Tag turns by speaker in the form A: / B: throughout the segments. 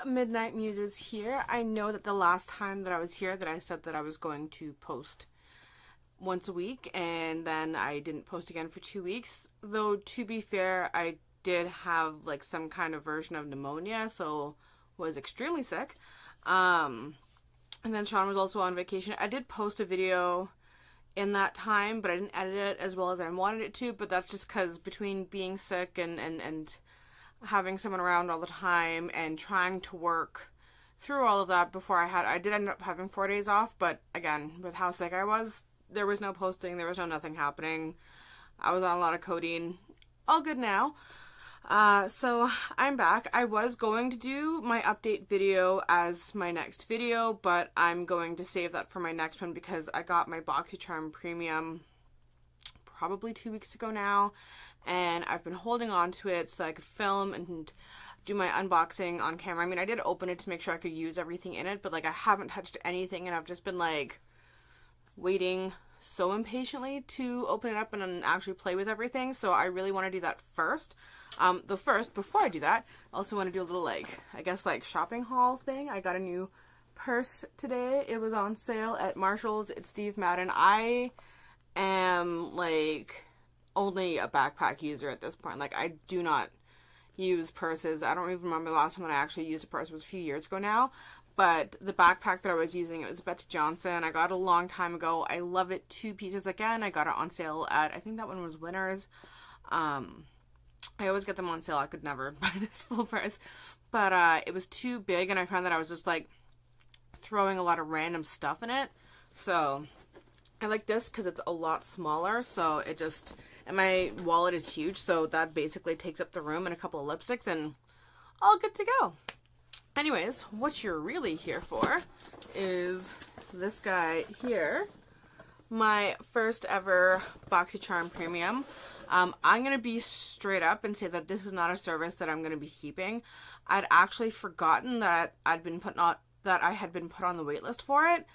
A: Midnight Muses here. I know that the last time that I was here that I said that I was going to post once a week, and then I didn't post again for 2 weeks. Though, to be fair, I did have like some kind of version of pneumonia, so was extremely sick. And then Sean was also on vacation. I did post a video in that time, but I didn't edit it as well as I wanted it to, but that's just because between being sick and having someone around all the time and trying to work through all of that before I did end up having 4 days off, but again, with how sick I was, there was no posting, there was no nothing happening. I was on a lot of codeine. All good now. So I'm back. I was going to do my update video as my next video, but I'm going to save that for my next one because I got my boxycharm premium probably 2 weeks ago now, and I've been holding on to it so that I could film and do my unboxing on camera. I mean, I did open it to make sure I could use everything in it, but like I haven't touched anything, and I've just been like waiting so impatiently to open it up and actually play with everything. So I really want to do that first. Before I do that, I also want to do a little like, I guess like shopping haul thing. I got a new purse today. It was on sale at Marshall's. It's Steve Madden. I am like only a backpack user at this point. Like I do not use purses. I don't even remember the last time when I actually used a purse. It was a few years ago now. But the backpack that I was using, it was Betsy Johnson. I got it a long time ago. I love it. 2 pieces again. I got it on sale at, I think that one was Winners. I always get them on sale. I could never buy this full price. But it was too big, and I found that I was just like throwing a lot of random stuff in it. So I like this because it's a lot smaller. So it just, and my wallet is huge. So that basically takes up the room, and a couple of lipsticks, and all good to go. Anyways, what you're really here for is this guy here. My first ever BoxyCharm Premium. I'm going to be straight up and say that this is not a service that I'm going to be keeping. I'd actually forgotten that I had been put on the wait list for it.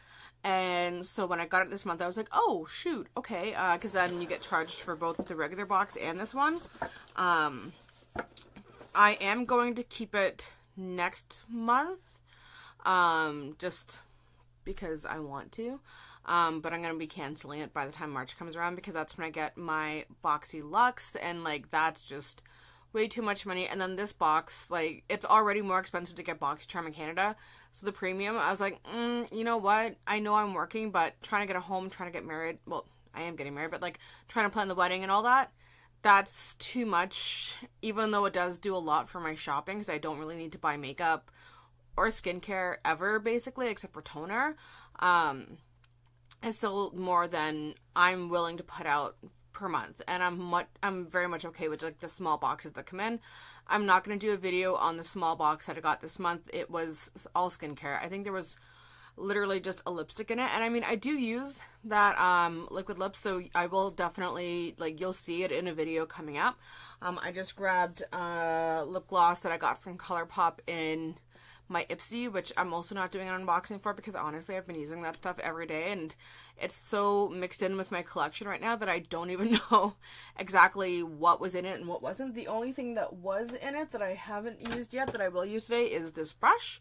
A: And so when I got it this month, I was like, oh, shoot, okay. Because then you get charged for both the regular box and this one. I am going to keep it next month, just because I want to, but I'm going to be canceling it by the time March comes around, because that's when I get my Boxy Luxe, and like that's just way too much money. And then this box, like, it's already more expensive to get BoxyCharm in Canada, so the premium, I was like, you know what, I know I'm working, but trying to get a home, trying to get married, well, I am getting married, but like trying to plan the wedding and all that, that's too much, even though it does do a lot for my shopping, because I don't really need to buy makeup or skincare ever, basically, except for toner. It's still more than I'm willing to put out per month, and I'm very much okay with like the small boxes that come in. I'm not going to do a video on the small box that I got this month. It was all skincare. I think there was literally just a lipstick in it, and I mean, I do use that liquid lip, so I will definitely, like, you'll see it in a video coming up. I just grabbed lip gloss that I got from ColourPop in my Ipsy, which I'm also not doing an unboxing for, because honestly I've been using that stuff every day, and it's so mixed in with my collection right now that I don't even know exactly what was in it and what wasn't. The only thing that was in it that I haven't used yet that I will use today is this brush.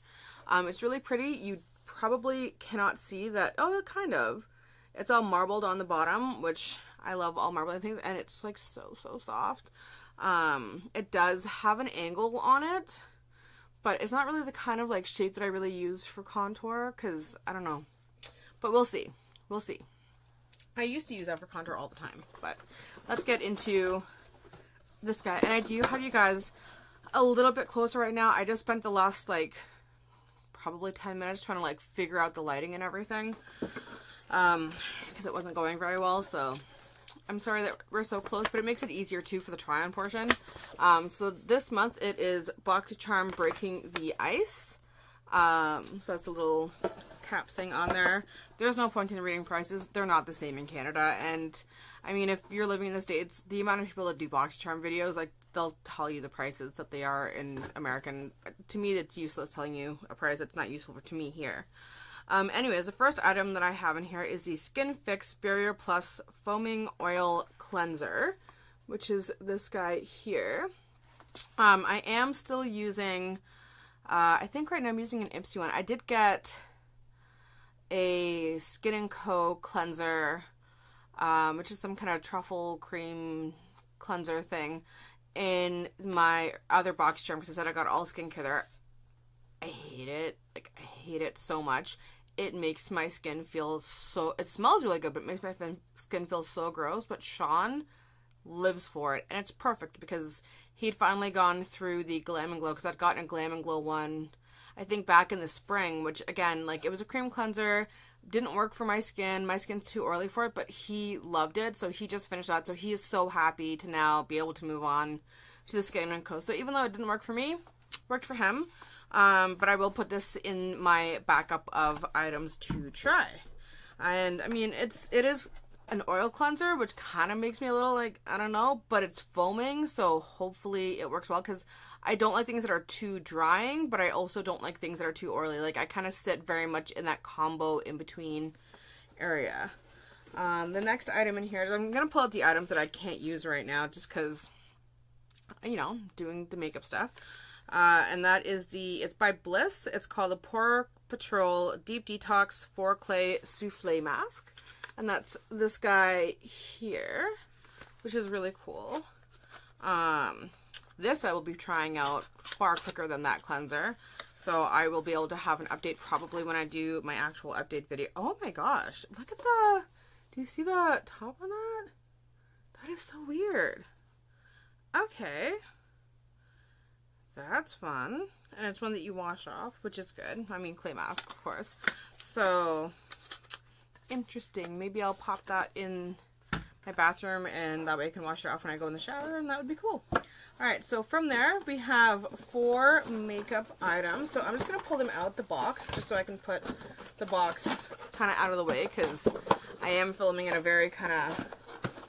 A: It's really pretty. You probably cannot see that. Oh, kind of. It's all marbled on the bottom, which I love all marbly things, and it's like so soft. It does have an angle on it, but it's not really the kind of like shape that I really use for contour, because I don't know, but we'll see. I used to use that for contour all the time, but let's get into this guy. And I do have you guys a little bit closer right now. I just spent the last like probably 10 minutes trying to like figure out the lighting and everything, because it wasn't going very well, so I'm sorry that we're so close, but it makes it easier too for the try-on portion. So this month it is BoxyCharm Breaking the Ice. So that's a little cap thing on there. There's no point in reading prices. They're not the same in Canada, and I mean, if you're living in the States, the amount of people that do BoxyCharm videos, like, they'll tell you the prices that they are in American. To me, it's useless telling you a price that's not useful to me here. Anyways, the first item that I have in here is the Skin Fix Barrier Plus Foaming Oil Cleanser, which is this guy here. I am still using I think right now I'm using an Ipsy one. I did get a Skin & Co. cleanser, which is some kind of truffle cream cleanser thing, in my other boxycharm because I said I got all skincare there. I hate it. Like, I hate it so much. It makes my skin feel so... It smells really good, but it makes my skin feel so gross. But Sean lives for it. And it's perfect because he'd finally gone through the Glam & Glow, because I'd gotten a Glam & Glow one, I think, back in the spring, which, again, like, it was a cream cleanser. Didn't work for my skin. My skin's too oily for it, but he loved it. So he just finished that. So he is so happy to now be able to move on to the Skin & Co. So even though it didn't work for me, it worked for him. But I will put this in my backup of items to try. And I mean, it is an oil cleanser, which kind of makes me a little like, I don't know, but it's foaming, so hopefully it works well, because I don't like things that are too drying, but I also don't like things that are too oily. Like, I kind of sit very much in that combo in between area. The next item in here is, I'm going to pull out the items that I can't use right now, just because, you know, doing the makeup stuff. And that is it's by Bliss. It's called the Pore Patrol Deep Detox 4 Clay Souffle Mask. And that's this guy here, which is really cool. This I will be trying out far quicker than that cleanser. So I will be able to have an update probably when I do my actual update video. Oh my gosh, look at do you see the top on that? That is so weird. Okay. That's fun. And it's one that you wash off, which is good. I mean, clay mask, of course. So, interesting. Maybe I'll pop that in my bathroom, and that way I can wash it off when I go in the shower, and that would be cool. Alright, so from there, we have 4 makeup items. So I'm just going to pull them out the box, just so I can put the box kind of out of the way, because I am filming in a very kind of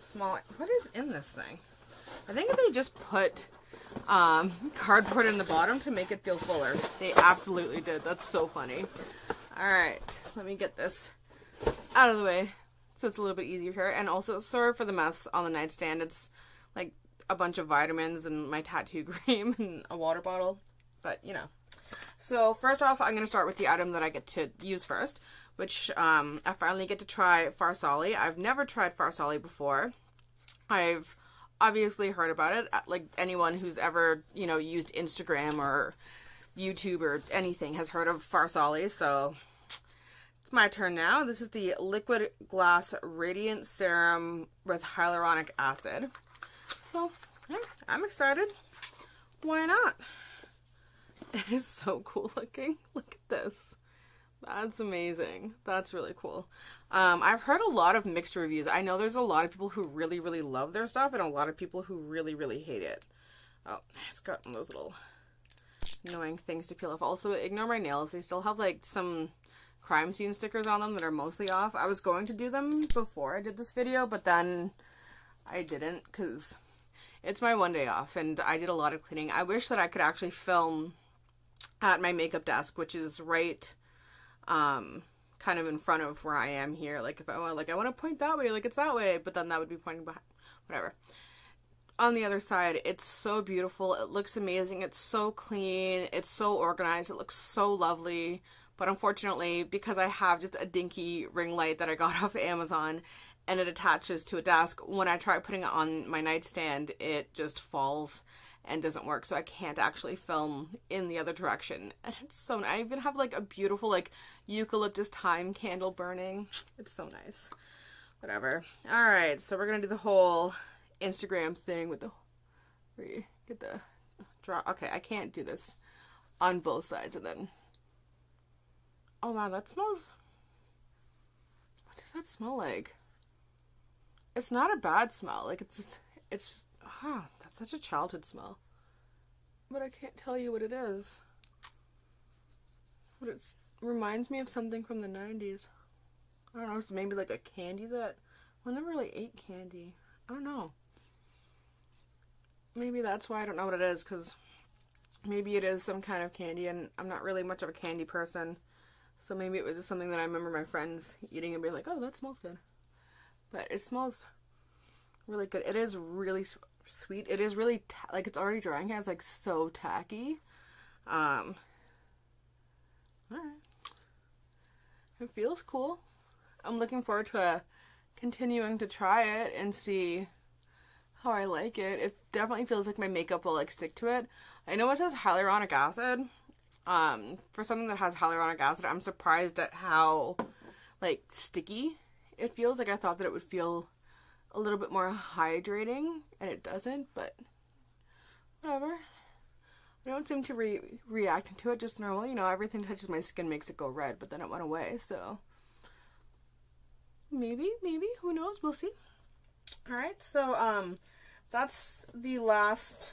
A: small... What is in this thing? I think they just put... cardboard in the bottom to make it feel fuller. They absolutely did. That's so funny. Alright, let me get this out of the way so it's a little bit easier here. And also, sorry for the mess on the nightstand. It's like a bunch of vitamins and my tattoo cream and a water bottle, but you know. So first off, I'm going to start with the item that I get to use first, which I finally get to try Farsali. I've never tried Farsali before. I've obviously heard about it, like anyone who's ever, you know, used Instagram or YouTube or anything has heard of Farsali, so it's my turn now. This is the Liquid Glass Radiant Serum with Hyaluronic Acid. So, yeah, I'm excited. Why not? It is so cool looking. Look at this. That's amazing. That's really cool. I've heard a lot of mixed reviews. I know there's a lot of people who really, really love their stuff, and a lot of people who really, really hate it. Oh, it's got those little annoying things to peel off. Also, ignore my nails. They still have like some crime scene stickers on them that are mostly off. I was going to do them before I did this video, but then I didn't because it's my one day off and I did a lot of cleaning. I wish that I could actually film at my makeup desk, which is right kind of in front of where I am here. Like if I want, like I want to point that way, like it's that way, but then that would be pointing behind, whatever. On the other side, it's so beautiful. It looks amazing. It's so clean. It's so organized. It looks so lovely. But unfortunately, because I have just a dinky ring light that I got off Amazon and it attaches to a desk, when I try putting it on my nightstand, it just falls and doesn't work. So I can't actually film in the other direction. And it's so nice. I even have like a beautiful like eucalyptus thyme candle burning. It's so nice. Whatever. Alright, so we're going to do the whole Instagram thing with the, where you get the draw. Okay, I can't do this on both sides and then, oh wow, that smells, what does that smell like? It's not a bad smell, like it's just, that's such a childhood smell, but I can't tell you what it is, but it reminds me of something from the 90s. I don't know, it's maybe like a candy that, well, I never really ate candy. I don't know. Maybe that's why I don't know what it is, because maybe it is some kind of candy, and I'm not really much of a candy person. So maybe it was just something that I remember my friends eating and being like, oh, that smells good. But it smells really good. It is really sweet. It is really, like, it's already drying here. It's, like, so tacky. It feels cool. I'm looking forward to continuing to try it and see how I like it. It definitely feels like my makeup will like stick to it. I know it says hyaluronic acid. For something that has hyaluronic acid, I'm surprised at how like sticky it feels. Like I thought that it would feel a little bit more hydrating, and it doesn't, but whatever. I don't seem to react to it just normal. You know, everything touches my skin makes it go red, but then it went away, so maybe, who knows? We'll see. Alright, so that's the last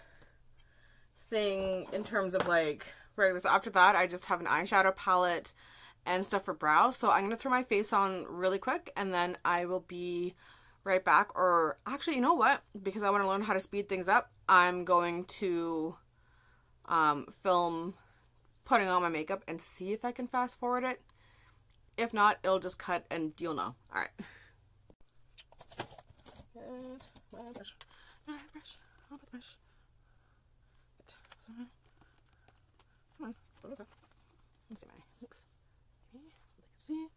A: thing in terms of like regular. So after that, I just have an eyeshadow palette and stuff for brows. So I'm going to throw my face on really quick, and then I will be right back. Or actually, you know what? Because I want to learn how to speed things up, I'm going to film putting on my makeup and see if I can fast forward it. If not, it'll just cut and you'll know. Alright. My brush. I'll put the brush. Come on, let me see my looks. Okay, so you can see.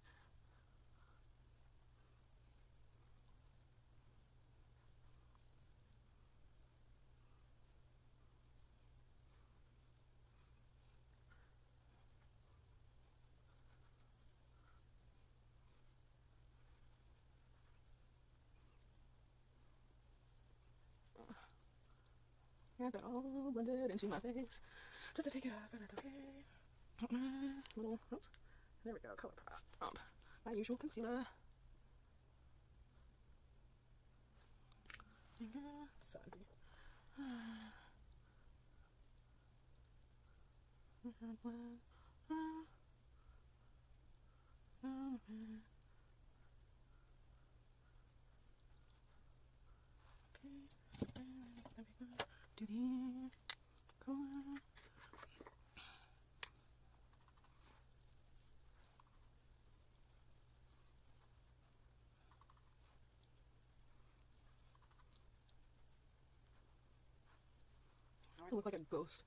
A: Got that all blended into my face. Just to take it off, and that's okay. Little, oops. There we go, color pop. My usual concealer. Sandy. Do the color. I look like a ghost.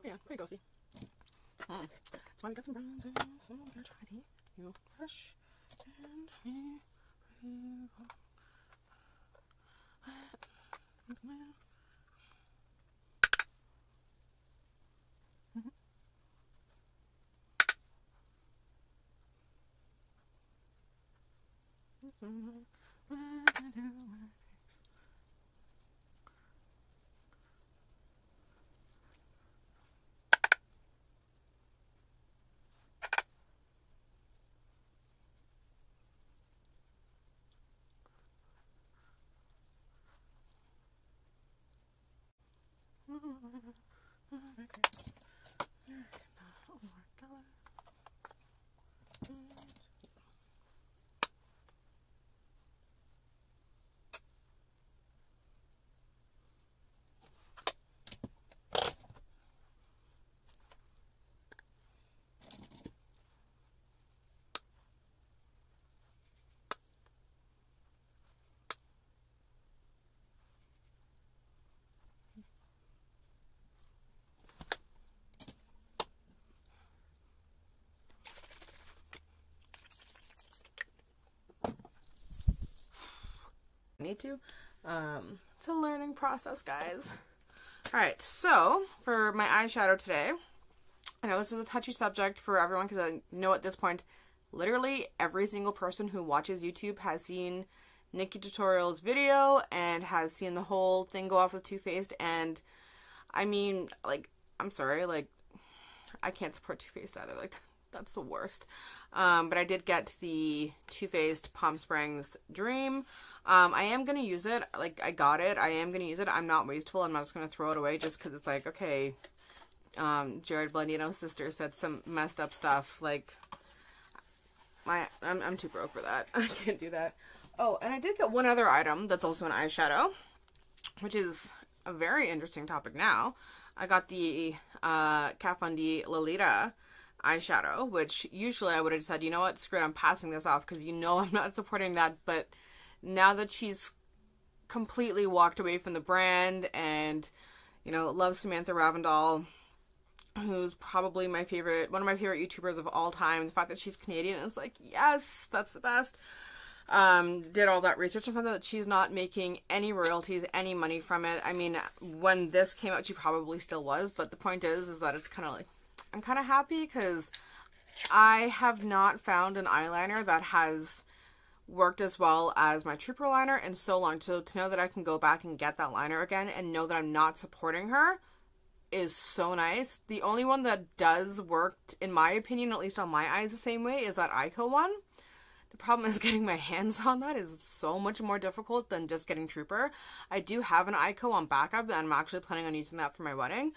A: Yeah, pretty ghosty. So I got some bronzer, so I'm gonna try the new brush and need to. It's a learning process, guys. Alright, so for my eyeshadow today, I know this is a touchy subject for everyone because I know at this point literally every single person who watches YouTube has seen Nikki Tutorial's video and has seen the whole thing go off with Too Faced, and I mean, like, I'm sorry, like, I can't support Too Faced either, like, that's the worst. But I did get the Too Faced Palm Springs Dream. I am going to use it. Like, I got it. I am going to use it. I'm not wasteful. I'm not just going to throw it away just because it's like, okay, Jared Blendino's sister said some messed up stuff. Like, I'm too broke for that. I can't do that. Oh, and I did get one other item that's also an eyeshadow, which is a very interesting topic now. I got the Kat Von D Lolita eyeshadow, which usually I would have said, you know what, screw it, I'm passing this off because you know I'm not supporting that. But now that she's completely walked away from the brand and, you know, loves Samantha Ravndal, who's probably my favorite, one of my favorite YouTubers of all time. The fact that she's Canadian is like, yes, that's the best. Did all that research and found out that she's not making any royalties, any money from it. I mean, when this came out, she probably still was, but the point is that it's kind of like, I'm kind of happy because I have not found an eyeliner that has worked as well as my Trooper liner in so long. So to know that I can go back and get that liner again and know that I'm not supporting her is so nice. The only one that does work, in my opinion, at least on my eyes the same way, is that Ico one. The problem is getting my hands on that is so much more difficult than just getting Trooper. I do have an Ico on backup, and I'm actually planning on using that for my wedding.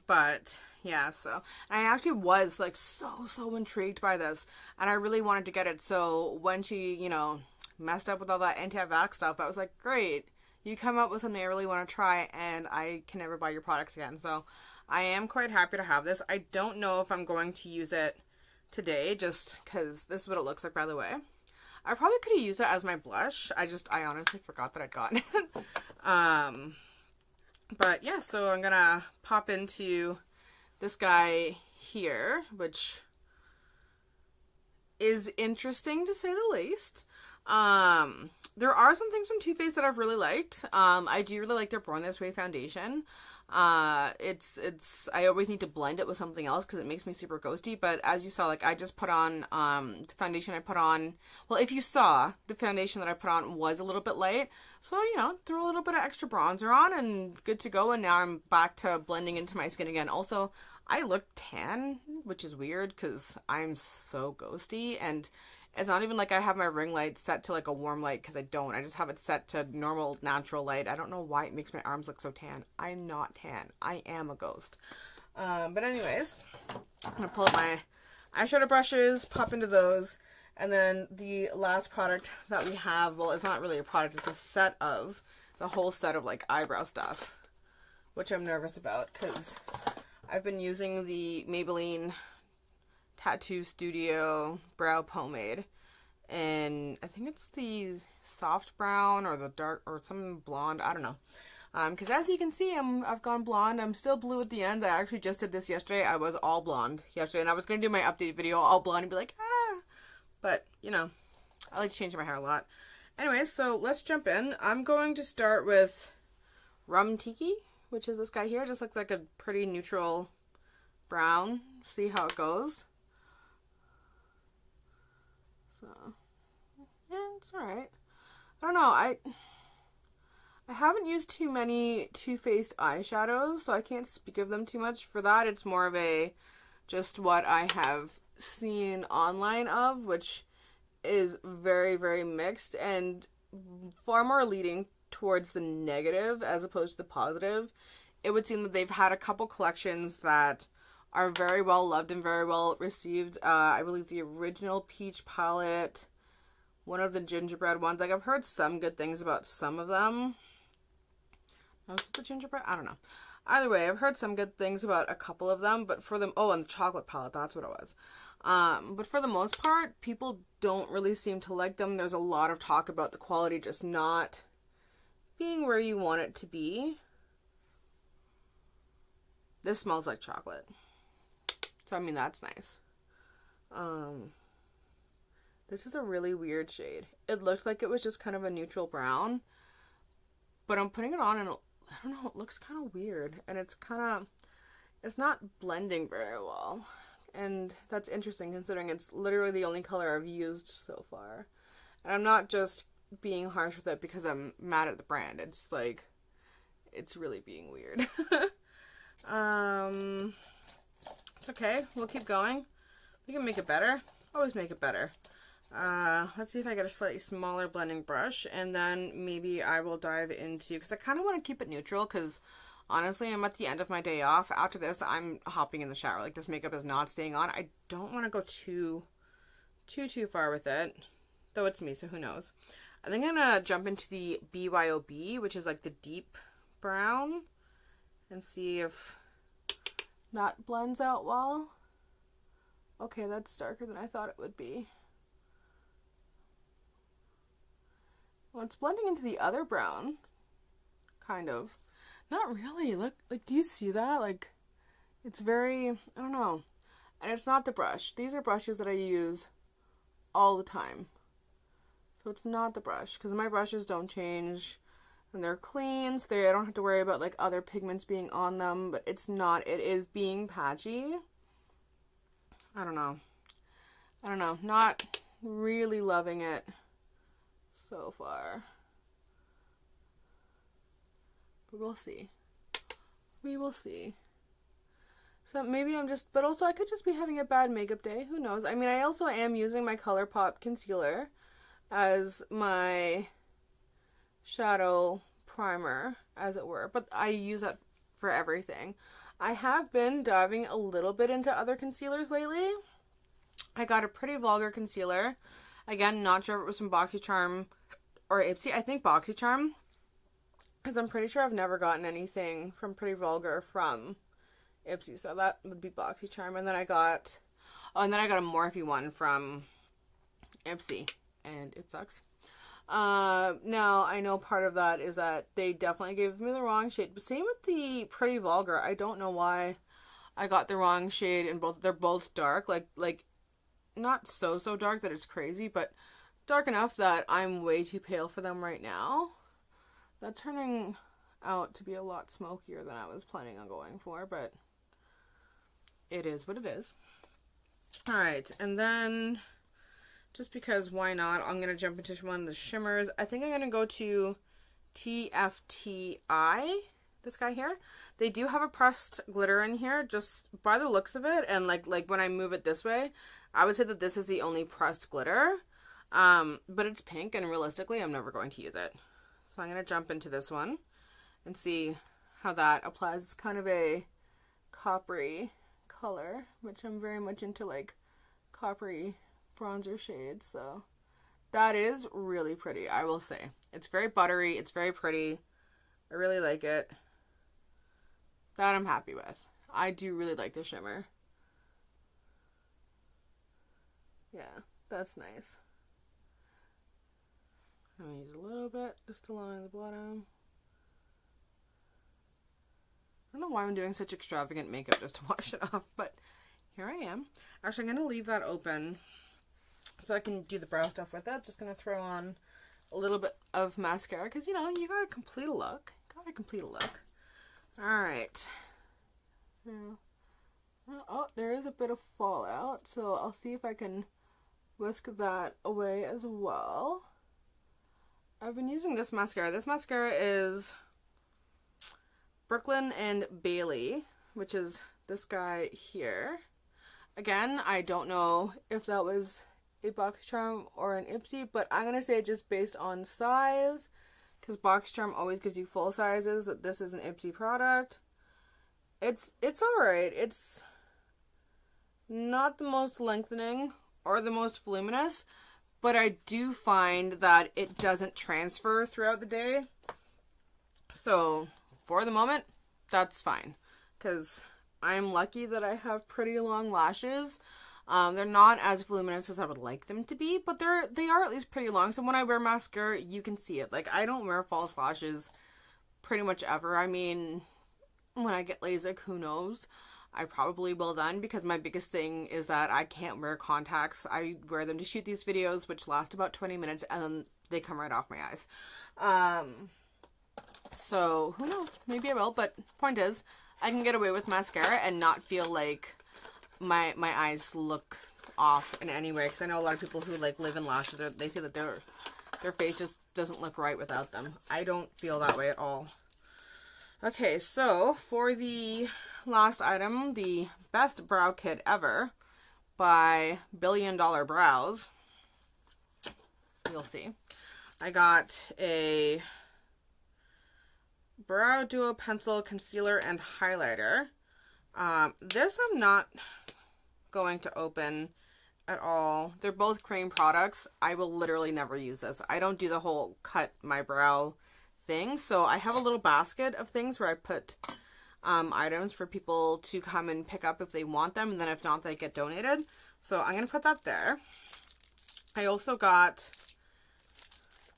A: But yeah, so I actually was like so intrigued by this, and I really wanted to get it. So when she, you know, messed up with all that anti-vax stuff, I was like, great, you come up with something I really want to try, and I can never buy your products again. So I am quite happy to have this. I don't know if I'm going to use it today, just because this is what it looks like, by the way. I probably could have used it as my blush. I honestly forgot that I'd gotten it. But yeah, so I'm gonna pop into this guy here, which is interesting to say the least. There are some things from Too Faced that I've really liked. I do really like their Born This Way foundation. I always need to blend it with something else because it makes me super ghosty, but as you saw, like, I just put on, the foundation I put on, well, if you saw, the foundation that I put on was a little bit light, so, you know, threw a little bit of extra bronzer on and good to go, and now I'm back to blending into my skin again. Also, I look tan, which is weird because I'm so ghosty, and it's not even like I have my ring light set to like a warm light, because I don't. I just have it set to normal, natural light. I don't know why it makes my arms look so tan. I'm not tan. I am a ghost. But anyways, I'm going to pull up my eyeshadow brushes, pop into those, and then the last product that we have, well, it's not really a product, it's a set of, the whole set of like eyebrow stuff, which I'm nervous about because I've been using the Maybelline Tattoo Studio brow pomade, and I think it's the soft brown or the dark or some blonde, I don't know, because as you can see, I've gone blonde. I'm still blue at the end. I actually just did this yesterday. I was all blonde yesterday, and I was going to do my updated video all blonde and be like, ah, but you know, I like changing my hair a lot. Anyways, so let's jump in. I'm going to start with Rum Tiki, which is this guy here. It just looks like a pretty neutral brown. See how it goes. So, yeah, it's alright. I don't know, I haven't used too many Too Faced eyeshadows, so I can't speak of them too much. For that, it's more of a, just what I have seen online of, which is very, very mixed, and far more leading towards the negative as opposed to the positive. It would seem that they've had a couple collections that are very well loved and very well received. I believe the original Peach palette, one of the gingerbread ones. Like, I've heard some good things about some of them. Was it the gingerbread? I don't know. Either way, I've heard some good things about a couple of them, but for them, oh, and the chocolate palette, that's what it was. But for the most part, people don't really seem to like them. There's a lot of talk about the quality just not being where you want it to be. This smells like chocolate. So, I mean, that's nice. This is a really weird shade. It looks like it was just kind of a neutral brown, but I'm putting it on and I don't know, it looks kind of weird, and it's not blending very well, and that's interesting considering it's literally the only color I've used so far. And I'm not just being harsh with it because I'm mad at the brand. It's like, it's really being weird. It's okay. We'll keep going. We can make it better. Always make it better. Let's see if I get a slightly smaller blending brush, and then maybe I will dive into, because I kind of want to keep it neutral, because honestly, I'm at the end of my day off. After this, I'm hopping in the shower. Like, this makeup is not staying on. I don't want to go too far with it, though it's me, so who knows. I think I'm going to jump into the BYOB, which is like the deep brown, and see if that blends out well. Okay, that's darker than I thought it would be. Well, it's blending into the other brown, kind of. Not really. Look, like, do you see that? Like, It's very, I don't know. And it's not the brush. These are brushes that I use all the time. So it's not the brush, because my brushes don't change and they're clean, so I don't have to worry about like other pigments being on them, but it's not, it is being patchy. I don't know. Not really loving it so far. But we'll see. We will see. So maybe I'm just, but also I could just be having a bad makeup day. Who knows? I mean, I also am using my ColourPop concealer as my shadow primer, as it were. But I use that for everything. I have been diving a little bit into other concealers lately. I got a Pretty Vulgar concealer. Again, not sure if it was from BoxyCharm or Ipsy. I think BoxyCharm, because I'm pretty sure I've never gotten anything from Pretty Vulgar from Ipsy, so that would be BoxyCharm. And then I got, a Morphe one from Ipsy, and it sucks. Now I know part of that is that they definitely gave me the wrong shade. But same with the Pretty Vulgar. I don't know why I got the wrong shade in both. They're both dark, like not so dark that it's crazy, but dark enough that I'm way too pale for them right now. That's turning out to be a lot smokier than I was planning on going for, but it is what it is. Alright, and then, just because why not, I'm going to jump into one of the shimmers. I think I'm going to go to TFTI, this guy here. They do have a pressed glitter in here, just by the looks of it, and like when I move it this way, I would say that this is the only pressed glitter. But it's pink, and realistically, I'm never going to use it. So I'm going to jump into this one and see how that applies. It's kind of a coppery color, which I'm very much into, like coppery bronzer shades, so that is really pretty, I will say. It's very buttery, it's very pretty. I really like it. That I'm happy with. I do really like the shimmer. Yeah, that's nice. I'm gonna use a little bit just along the bottom. I don't know why I'm doing such extravagant makeup just to wash it off, but here I am. Actually, I'm going to leave that open so I can do the brow stuff with it. Just going to throw on a little bit of mascara because, you know, you got to complete a look. Alright. Oh, there is a bit of fallout, so I'll see if I can whisk that away as well. I've been using this mascara. This mascara is Brooklyn and Bailey, which is this guy here. Again, I don't know if that was a BoxyCharm or an Ipsy, but I'm going to say just based on size, because BoxyCharm always gives you full sizes, that this is an Ipsy product. It's alright. It's not the most lengthening or the most voluminous, but I do find that it doesn't transfer throughout the day. So for the moment, that's fine, because I'm lucky that I have pretty long lashes. They're not as voluminous as I would like them to be, but they are at least pretty long. So when I wear mascara, you can see it. Like, I don't wear false lashes pretty much ever. I mean, when I get LASIK, who knows? I probably will then, because my biggest thing is that I can't wear contacts. I wear them to shoot these videos, which last about 20 minutes, and then they come right off my eyes. So, who knows? Maybe I will, but point is, I can get away with mascara and not feel like my eyes look off in any way, because I know a lot of people who like live in lashes, they say that their face just doesn't look right without them. I don't feel that way at all. Okay, so for the last item, the best brow kit ever by Billion Dollar Brows. You'll see. I got a Brow Duo Pencil Concealer and Highlighter. This I'm not going to open at all. They're both cream products. I will literally never use this. I don't do the whole cut my brow thing. So I have a little basket of things where I put items for people to come and pick up if they want them, and then if not, they get donated. So I'm going to put that there. I also got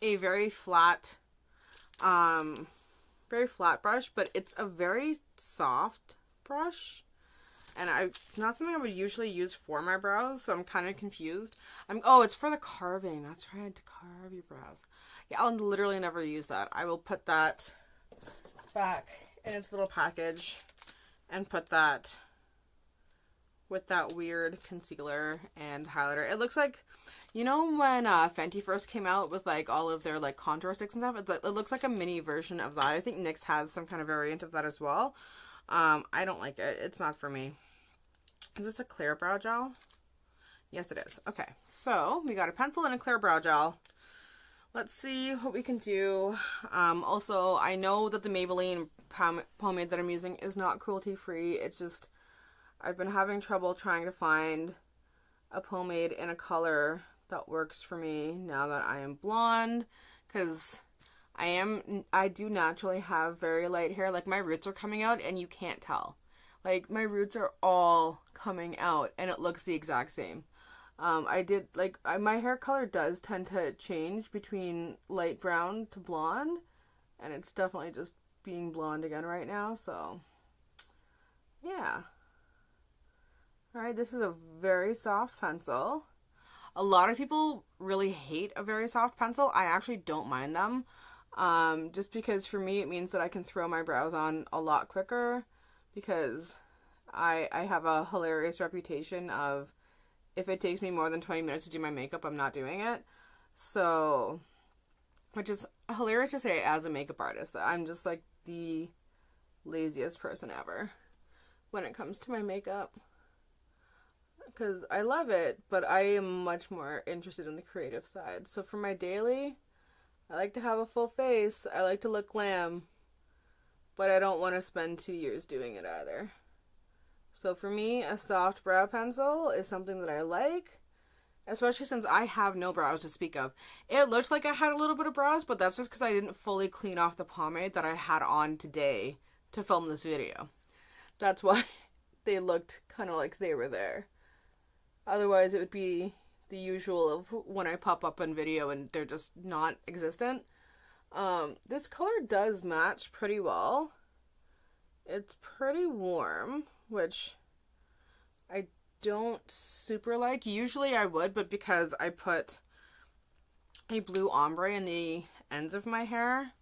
A: a very flat brush, but it's a very soft brush. And it's not something I would usually use for my brows, so I'm kind of confused. Oh, it's for the carving. That's right, to carve your brows. Yeah, I'll literally never use that. I will put that back in its little package and put that with that weird concealer and highlighter. It looks like, you know when Fenty first came out with like all of their like contour sticks and stuff? It looks like a mini version of that. I think NYX has some kind of variant of that as well. I don't like it. It's not for me. Is this a clear brow gel? Yes, it is. Okay, so we got a pencil and a clear brow gel. Let's see what we can do. Also, I know that the Maybelline pomade that I'm using is not cruelty-free. It's just, I've been having trouble trying to find a pomade in a color that works for me now that I am blonde, because I do naturally have very light hair. Like, my roots are coming out and you can't tell. Like, my roots are all coming out and it looks the exact same. My hair color does tend to change between light brown to blonde, and it's definitely just being blonde again right now, so yeah. Alright, this is a very soft pencil. A lot of people really hate a very soft pencil. I actually don't mind them, just because for me it means that I can throw my brows on a lot quicker, because I have a hilarious reputation of, if it takes me more than 20 minutes to do my makeup, I'm not doing it. So, which is hilarious to say as a makeup artist, that I'm just like the laziest person ever when it comes to my makeup. Because I love it, but I am much more interested in the creative side. So for my daily, I like to have a full face. I like to look glam, but I don't want to spend 2 years doing it either. So for me, a soft brow pencil is something that I like, especially since I have no brows to speak of. It looked like I had a little bit of brows, but that's just because I didn't fully clean off the pomade that I had on today to film this video. That's why they looked kind of like they were there. Otherwise, it would be the usual of when I pop up on video and they're just not existent. This color does match pretty well. It's pretty warm, which I don't super like. Usually I would, but because I put a blue ombre in the ends of my hair,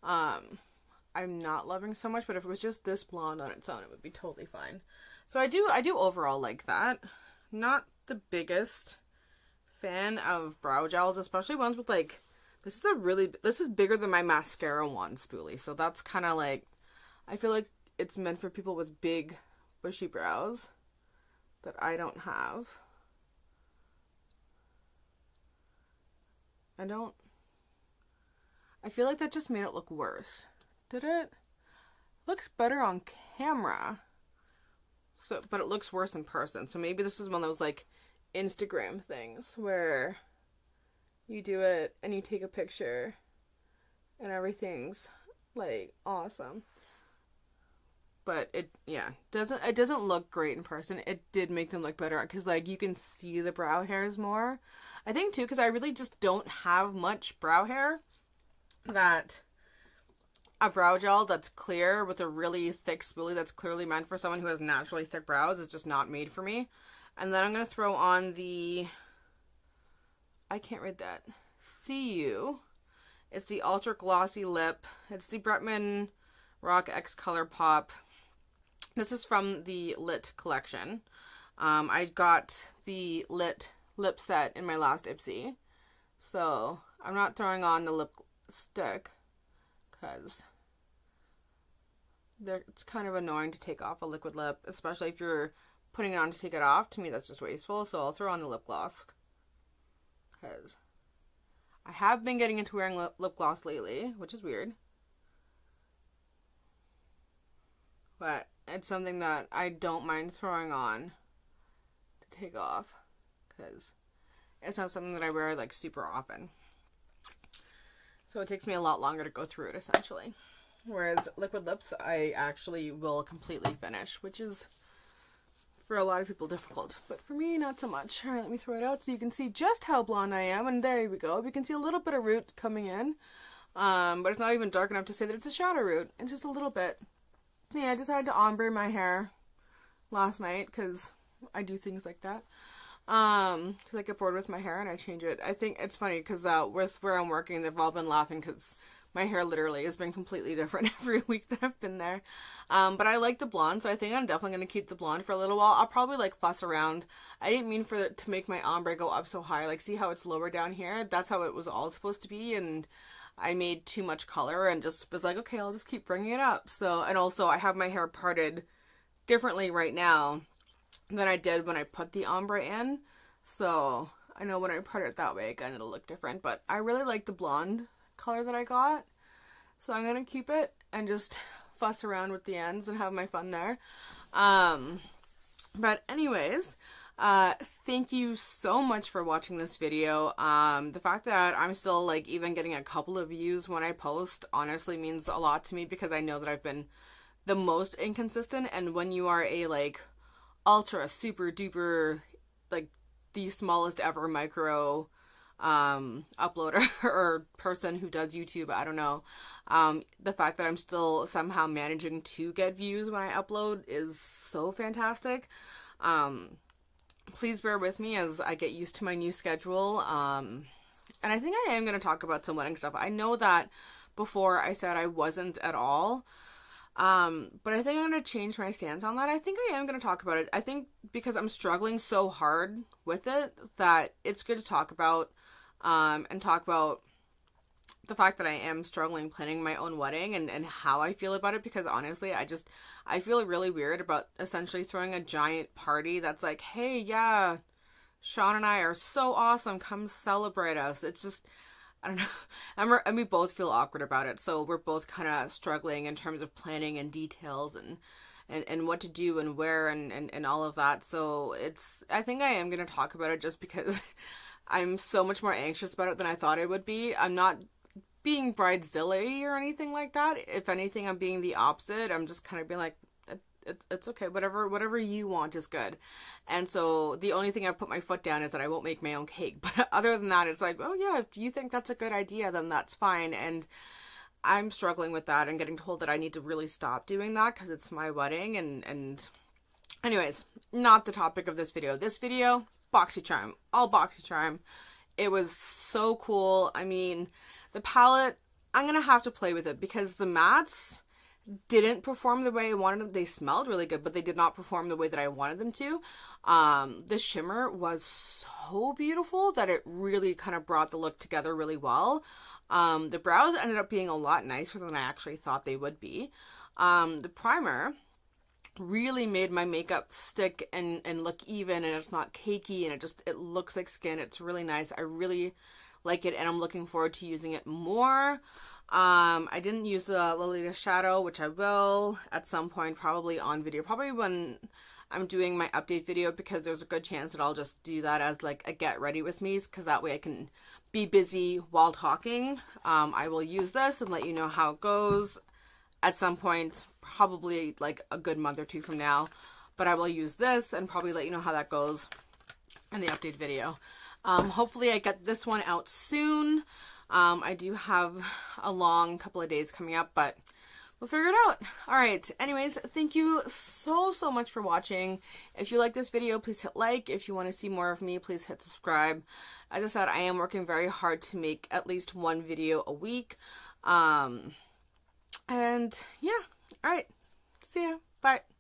A: I'm not loving so much. But if it was just this blonde on its own, it would be totally fine. So I do overall like that. Not the biggest fan of brow gels, especially ones with like, this is bigger than my mascara wand spoolie. So that's kind of like, I feel like it's meant for people with big bushy brows that I don't have. I feel like that just made it look worse. Did it? Looks better on camera. So, but it looks worse in person. So maybe this is one of those like Instagram things where you do it and you take a picture and everything's like awesome. But it doesn't look great in person. It did make them look better because like you can see the brow hairs more. I think too, because I really just don't have much brow hair, that a brow gel that's clear with a really thick spoolie that's clearly meant for someone who has naturally thick brows is just not made for me. And then I'm going to throw on the, I can't read that, CU. It's the Ultra Glossy Lip. It's the Bretman Rock X Color Pop. This is from the Lit collection. I got the Lit lip set in my last Ipsy. So I'm not throwing on the lipstick because it's kind of annoying to take off a liquid lip, especially if you're putting it on to take it off. To me, that's just wasteful. So I'll throw on the lip gloss because I have been getting into wearing lip gloss lately, which is weird. But it's something that I don't mind throwing on to take off because it's not something that I wear like super often. So it takes me a lot longer to go through it essentially. Whereas liquid lips, I actually will completely finish, which is for a lot of people difficult. But for me, not so much. Alright, let me throw it out so you can see just how blonde I am. And there we go. We can see a little bit of root coming in. But it's not even dark enough to say that it's a shadow root. It's just a little bit. Yeah, I decided to ombre my hair last night because I do things like that. Because I get bored with my hair and I change it. I think it's funny because with where I'm working, they've all been laughing because my hair literally has been completely different every week that I've been there. But I like the blonde, so I think I'm definitely going to keep the blonde for a little while. I'll probably like fuss around. I didn't mean for it to make my ombre go up so high. Like, see how it's lower down here? That's how it was all supposed to be, and I made too much color and just was like, okay, I'll just keep bringing it up. So, and also I have my hair parted differently right now than I did when I put the ombre in. So I know when I part it that way, again, it'll look different. But I really like the blonde color that I got. So I'm going to keep it and just fuss around with the ends and have my fun there. But anyways, thank you so much for watching this video. The fact that I'm still like even getting a couple of views when I post honestly means a lot to me, because I know that I've been the most inconsistent. And when you are a like ultra super duper like the smallest ever micro uploader or person who does YouTube, I don't know, the fact that I'm still somehow managing to get views when I upload is so fantastic. Please bear with me as I get used to my new schedule. And I think I am going to talk about some wedding stuff. I know that before I said I wasn't at all. But I think I'm going to change my stance on that. I think I am going to talk about it. I think because I'm struggling so hard with it that it's good to talk about, and talk about the fact that I am struggling planning my own wedding and how I feel about it, because honestly, I feel really weird about essentially throwing a giant party that's like, hey, yeah, Sean and I are so awesome, come celebrate us. It's just, I don't know, and we both feel awkward about it, so we're both kind of struggling in terms of planning and details and what to do and where and all of that. So I think I am going to talk about it just because I'm so much more anxious about it than I thought I would be. I'm not being bridezilla or anything like that. If anything, I'm being the opposite. I'm just kind of being like, it's okay, whatever you want is good. And so the only thing I've put my foot down is that I won't make my own cake. But other than that, it's like, oh yeah, if you think that's a good idea, then that's fine. And I'm struggling with that and getting told that I need to really stop doing that because it's my wedding. And anyways, not the topic of this video. This video, boxycharm, all boxycharm. It was so cool. I mean, the palette, I'm gonna have to play with it because the mattes didn't perform the way I wanted them. They smelled really good, but they did not perform the way that I wanted them to. The shimmer was so beautiful that it really kind of brought the look together really well. The brows ended up being a lot nicer than I actually thought they would be. The primer really made my makeup stick and look even, and it's not cakey, and it looks like skin. It's really nice. I really like it, and I'm looking forward to using it more. I didn't use the Lolita shadow, which I will at some point, probably on video, probably when I'm doing my update video, because there's a good chance that I'll just do that as like a get ready with me, because that way I can be busy while talking. I will use this and let you know how it goes at some point, probably like a good month or two from now, but I will use this and probably let you know how that goes in the update video. Hopefully I get this one out soon. I do have a long couple of days coming up, but we'll figure it out. All right. Anyways, thank you so much for watching. If you like this video, please hit like. If you want to see more of me, please hit subscribe. As I said, I am working very hard to make at least one video a week. And yeah. All right. See ya. Bye.